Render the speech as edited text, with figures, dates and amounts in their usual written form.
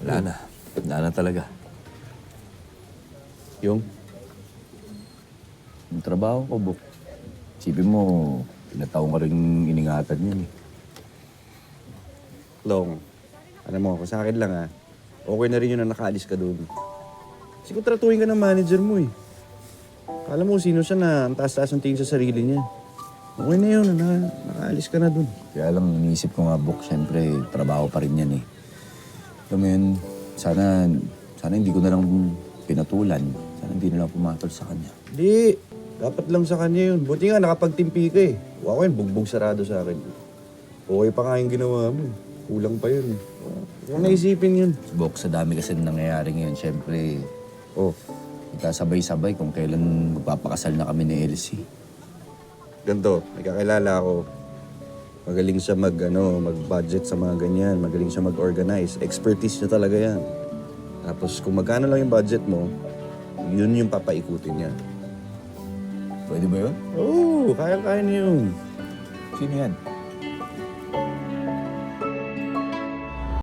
Wala na. Wala na talaga. Yung? Yung trabaho ko, Bok. Isipin mo, pinataon ka rin iningatan yun eh. Long, alam mo, kung sa akin lang okay na rin yun na nakaalis ka doon. Kasi kung tratuhin ka ng manager mo Kala mo sino siya na ang taas-taas ang tingin sa sarili niya. Okay na yun, nakaalis ka na doon. Kaya lang, iniisip ko nga, Bok, siyempre, trabaho pa rin yan eh. Alam mo yun, sana hindi ko na lang pinatulan. Sana hindi na lang pumatol sa kanya. Hindi, dapat lang sa kanya yun. Buti nga, nakapagtimpi ka eh. Ako yun, bugbog sarado sa akin. Okay pa nga yung ginawa mo. Kulang pa yun. Huwag naisipin yun. Bok, sa dami kasi nangyayari ngayon, siyempre, sabay-sabay kung kailan magpapakasal na kami ni Elsie. Ganto, may kakilala ako. Magaling siya mag-budget sa mga ganyan. Magaling siya mag-organize. Expertise niya talaga yan. Tapos kung magkano lang yung budget mo, yun yung papaikutin niya. Pwede ba yun? Oo, kaya-kaya niya yun. Sino yan?